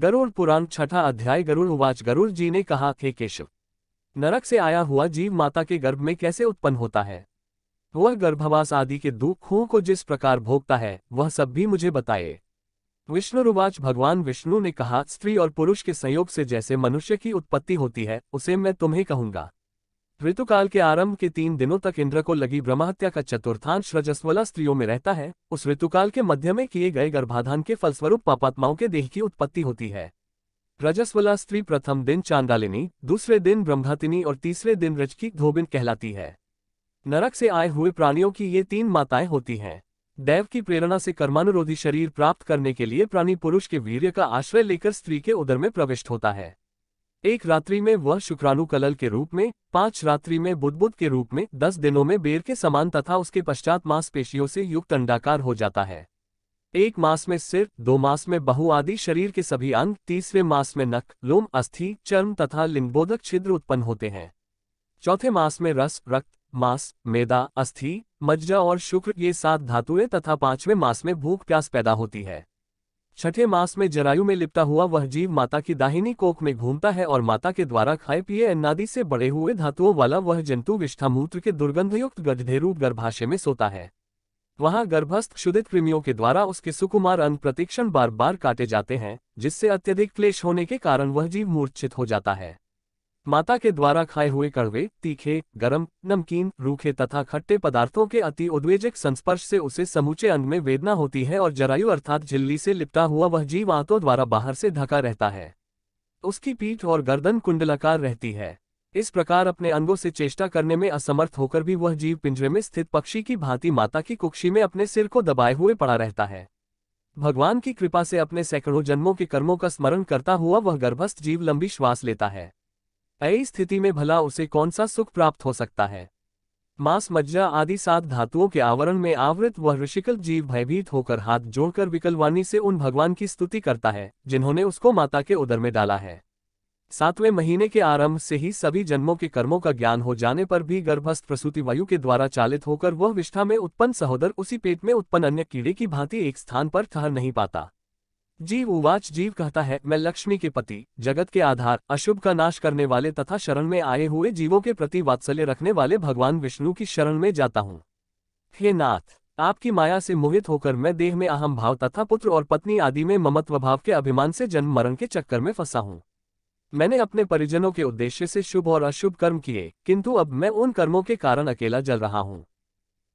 गरुड़ पुराण छठा अध्याय। गरुड़ उवाच। गरुड़ जी ने कहा, हे केशव, नरक से आया हुआ जीव माता के गर्भ में कैसे उत्पन्न होता है? वह गर्भवास आदि के दुखों को जिस प्रकार भोगता है वह सब भी मुझे बताए। विष्णुरुवाच। भगवान विष्णु ने कहा, स्त्री और पुरुष के संयोग से जैसे मनुष्य की उत्पत्ति होती है उसे मैं तुम्हें कहूंगा। ऋतुकाल के आरंभ के 3 दिनों तक इंद्र को लगी ब्रह्महत्या का चतुर्थांश रजस्वला स्त्रियों में रहता है। उस ऋतुकाल के मध्य में किए गए गर्भाधान के फलस्वरूप पापात्माओं के देह की उत्पत्ति होती है। रजस्वला स्त्री प्रथम दिन चांडालिनी, दूसरे दिन ब्रह्महतिनी और तीसरे दिन रजकी धोबिन कहलाती है। नरक से आए हुए प्राणियों की ये 3 माताएं होती हैं। दैव की प्रेरणा से कर्मानुरोधी शरीर प्राप्त करने के लिए प्राणी पुरुष के वीर्य का आश्रय लेकर स्त्री के उदर में प्रविष्ट होता है। 1 रात्रि में वह शुक्राणु कलल के रूप में, 5 रात्रि में बुदबुद के रूप में, 10 दिनों में बेर के समान तथा उसके पश्चात मांसपेशियों से युक्त अंडाकार हो जाता है। 1 मास में सिर, 2 मास में बहु आदि शरीर के सभी अंग, तीसरे मास में नख, लोम, अस्थि, चर्म तथा लिंगबोधक छिद्र उत्पन्न होते हैं। चौथे मास में रस, रक्त, मांस, मेदा, अस्थि, मज्जा और शुक्र ये 7 धातुएं तथा 5वें मास में भूख प्यास पैदा होती है। छठे मास में जरायु में लिपटा हुआ वह जीव माता की दाहिनी कोख में घूमता है और माता के द्वारा खाए पिए अन्नादि से बड़े हुए धातुओं वाला वह जंतु विष्ठामूत्र के दुर्गंधयुक्त गड्ढेरूप गर्भाशय में सोता है। वहां गर्भस्थ क्षुधित कृमियों के द्वारा उसके सुकुमार अंग प्रतिक्षण बार बार काटे जाते हैं, जिससे अत्यधिक क्लेश होने के कारण वह जीव मूर्छित हो जाता है। माता के द्वारा खाए हुए कड़वे, तीखे, गरम, नमकीन, रूखे तथा खट्टे पदार्थों के अति उद्वेजक संस्पर्श से उसे समूचे अंग में वेदना होती है और जरायु अर्थात झिल्ली से लिपटा हुआ वह जीव आंतों द्वारा बाहर से ढका रहता है। उसकी पीठ और गर्दन कुंडलाकार रहती है। इस प्रकार अपने अंगों से चेष्टा करने में असमर्थ होकर भी वह जीव पिंजरे में स्थित पक्षी की भांति माता की कुक्षी में अपने सिर को दबाए हुए पड़ा रहता है। भगवान की कृपा से अपने सैकड़ों जन्मों के कर्मों का स्मरण करता हुआ वह गर्भस्थ जीव लंबी श्वास लेता है। ऐसी स्थिति में भला उसे कौन सा सुख प्राप्त हो सकता है? मांस, मज्जा आदि 7 धातुओं के आवरण में आवृत वह ऋषिकल्प जीव भयभीत होकर हाथ जोड़कर विकलवाणी से उन भगवान की स्तुति करता है जिन्होंने उसको माता के उदर में डाला है। 7वें महीने के आरंभ से ही सभी जन्मों के कर्मों का ज्ञान हो जाने पर भी गर्भस्थ प्रसूति वायु के द्वारा चालित होकर वह विष्ठा में उत्पन्न सहोदर उसी पेट में उत्पन्न अन्य कीड़े की भांति एक स्थान पर ठहर नहीं पाता। जीव उवाच। जीव कहता है, मैं लक्ष्मी के पति, जगत के आधार, अशुभ का नाश करने वाले तथा शरण में आए हुए जीवों के प्रति वात्सल्य रखने वाले भगवान विष्णु की शरण में जाता हूँ। हे नाथ, आपकी माया से मोहित होकर मैं देह में अहम भाव तथा पुत्र और पत्नी आदि में ममत्व भाव के अभिमान से जन्म मरण के चक्कर में फंसा हूँ। मैंने अपने परिजनों के उद्देश्य से शुभ और अशुभ कर्म किए, किंतु अब मैं उन कर्मों के कारण अकेला जल रहा हूँ।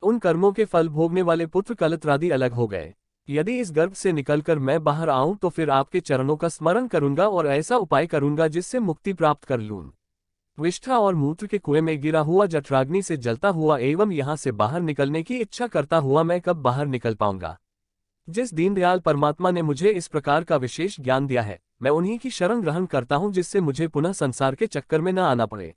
उन कर्मों के फल भोगने वाले पुत्र कलत्रादि अलग हो गए। यदि इस गर्भ से निकलकर मैं बाहर आऊं तो फिर आपके चरणों का स्मरण करूंगा और ऐसा उपाय करूंगा जिससे मुक्ति प्राप्त कर लूं। विष्ठा और मूत्र के कुएं में गिरा हुआ जठराग्नि से जलता हुआ एवं यहां से बाहर निकलने की इच्छा करता हुआ मैं कब बाहर निकल पाऊंगा? जिस दीनदयाल परमात्मा ने मुझे इस प्रकार का विशेष ज्ञान दिया है, मैं उन्हीं की शरण ग्रहण करता हूं जिससे मुझे पुनः संसार के चक्कर में न आना पड़े।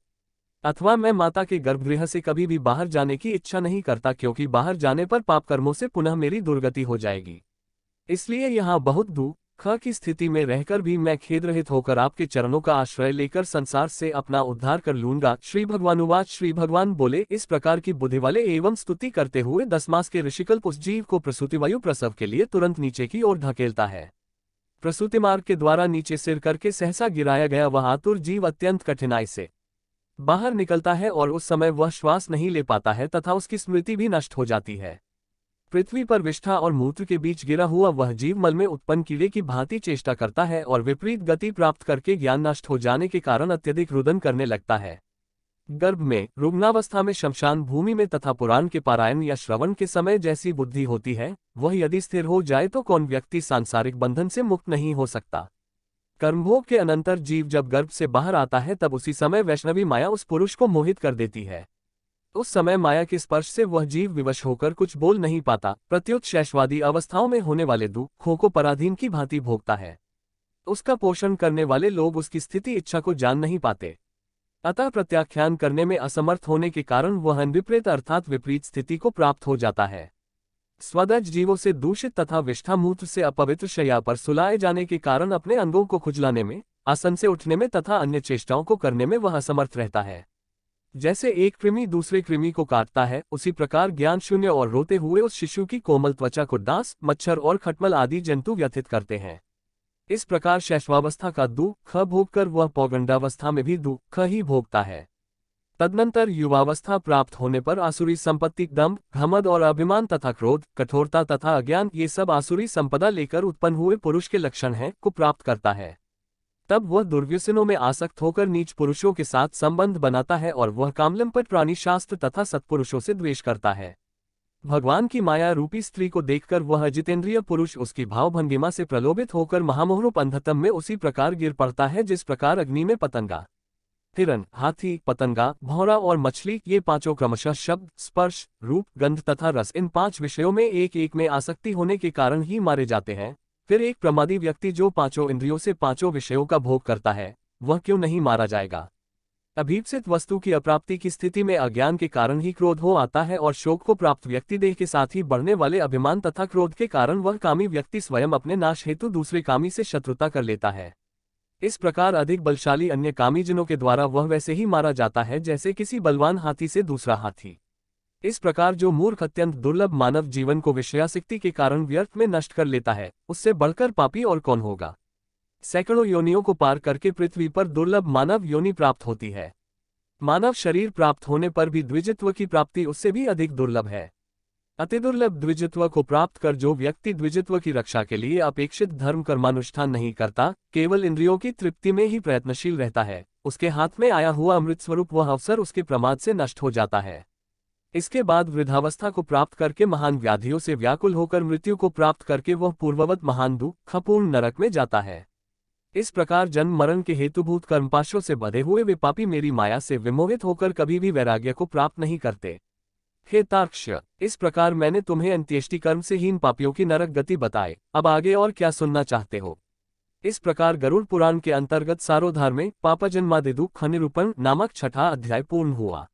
अथवा मैं माता के गर्भगृह से कभी भी बाहर जाने की इच्छा नहीं करता, क्योंकि बाहर जाने पर पाप कर्मों से पुनः मेरी दुर्गति हो जाएगी। इसलिए यहाँ बहुत दुख की स्थिति में रहकर भी मैं खेदरहित होकर आपके चरणों का आश्रय लेकर संसार से अपना उद्धार कर लूंगा। श्री भगवानुवाच। श्री भगवान बोले, इस प्रकार की बुद्धि वाले एवं स्तुति करते हुए 10 मास के ऋषिकल्प उस जीव को प्रसूति वायु प्रसव के लिए तुरंत नीचे की ओर धकेलता है। प्रसूति मार्ग के द्वारा नीचे सिर करके सहसा गिराया गया वह आतुर जीव अत्यंत कठिनाई से बाहर निकलता है और उस समय वह श्वास नहीं ले पाता है तथा उसकी स्मृति भी नष्ट हो जाती है। पृथ्वी पर विष्ठा और मूत्र के बीच गिरा हुआ वह जीव मल में उत्पन्न कीड़े की भांति चेष्टा करता है और विपरीत गति प्राप्त करके ज्ञान नष्ट हो जाने के कारण अत्यधिक रुदन करने लगता है। गर्भ में, रुग्णावस्था में, शमशान भूमि में तथा पुराण के पारायण या श्रवण के समय जैसी बुद्धि होती है, वह यदि स्थिर हो जाए तो कौन व्यक्ति सांसारिक बंधन से मुक्त नहीं हो सकता। कर्मभोग के अनंतर जीव जब गर्भ से बाहर आता है तब उसी समय वैष्णवी माया उस पुरुष को मोहित कर देती है। उस समय माया के स्पर्श से वह जीव विवश होकर कुछ बोल नहीं पाता, प्रत्युत शैशवादी अवस्थाओं में होने वाले दुखों को पराधीन की भांति भोगता है। उसका पोषण करने वाले लोग उसकी स्थिति इच्छा को जान नहीं पाते, अतः प्रत्याख्यान करने में असमर्थ होने के कारण वह विपरीत अर्थात विपरीत स्थिति को प्राप्त हो जाता है। स्वदज जीवों से दूषित तथा विष्ठामूत्र से अपवित्र शैया पर सुलाए जाने के कारण अपने अंगों को खुजलाने में, आसन से उठने में तथा अन्य चेष्टाओं को करने में वह असमर्थ रहता है। जैसे एक कृमि दूसरे कृमि को काटता है, उसी प्रकार ज्ञान शून्य और रोते हुए उस शिशु की कोमल त्वचा को डांस, मच्छर और खटमल आदि जंतु व्यथित करते हैं। इस प्रकार शैशवावस्था का दुख भोगकर वह पौगंडावस्था में भी दुख ही भोगता है। तदनंतर युवावस्था प्राप्त होने पर आसुरी संपत्ति, दंभ, घमंड और अभिमान तथा क्रोध, कठोरता तथा अज्ञान, ये सब आसुरी संपदा लेकर उत्पन्न हुए पुरुष के लक्षण हैं, को प्राप्त करता है। तब वह दुर्व्यसनों में आसक्त होकर नीच पुरुषों के साथ संबंध बनाता है और वह कामलंपट प्राणी शास्त्र तथा सत्पुरुषों से द्वेष करता है। भगवान की माया रूपी स्त्री को देखकर वह अजितेंद्रिय पुरुष उसकी भावभंगिमा से प्रलोभित होकर महामोहरूप अंधतम में उसी प्रकार गिर पड़ता है जिस प्रकार अग्नि में पतंगा, हिरण, हाथी, पतंगा, भौरा और मछली, ये पांचों क्रमशः शब्द, स्पर्श, रूप, गंध तथा रस, इन 5 विषयों में एक एक में आसक्ति होने के कारण ही मारे जाते हैं। फिर एक प्रमादी व्यक्ति जो 5 इंद्रियों से 5 विषयों का भोग करता है, वह क्यों नहीं मारा जाएगा? अभीप्सित वस्तु की अप्राप्ति की स्थिति में अज्ञान के कारण ही क्रोध हो आता है और शोक को प्राप्त व्यक्ति देह के साथ ही बढ़ने वाले अभिमान तथा क्रोध के कारण वह कामी व्यक्ति स्वयं अपने नाश हेतु दूसरे कामी से शत्रुता कर लेता है। इस प्रकार अधिक बलशाली अन्य कामीजनों के द्वारा वह वैसे ही मारा जाता है जैसे किसी बलवान हाथी से दूसरा हाथी। इस प्रकार जो मूर्ख अत्यंत दुर्लभ मानव जीवन को विषयासक्ति के कारण व्यर्थ में नष्ट कर लेता है, उससे बढ़कर पापी और कौन होगा? सैकड़ों योनियों को पार करके पृथ्वी पर दुर्लभ मानव योनि प्राप्त होती है। मानव शरीर प्राप्त होने पर भी द्विजत्व की प्राप्ति उससे भी अधिक दुर्लभ है। अतिदुर्लभ द्विजत्व को प्राप्त कर जो व्यक्ति द्विजत्व की रक्षा के लिए अपेक्षित धर्म कर्मानुष्ठान नहीं करता, केवल इंद्रियों की तृप्ति में ही प्रयत्नशील रहता है, उसके हाथ में आया हुआ अमृत स्वरूप वह अवसर उसके प्रमाद से नष्ट हो जाता है। इसके बाद वृद्धावस्था को प्राप्त करके महान व्याधियों से व्याकुल होकर मृत्यु को प्राप्त करके वह पूर्ववत महान दुःखपूर्ण नरक में जाता है। इस प्रकार जन्म मरण के हेतुभूत कर्मपाशों से बंधे हुए वे पापी मेरी माया से विमोहित होकर कभी भी वैराग्य को प्राप्त नहीं करते। हे तार्क्ष्य, इस प्रकार मैंने तुम्हें अंत्येष्टि कर्म से हीन पापियों की नरक गति बताए, अब आगे और क्या सुनना चाहते हो? इस प्रकार गरुड़ पुराण के अंतर्गत सारोधार में पापजन्मादि दुःख निरूपण नामक 6ठा अध्याय पूर्ण हुआ।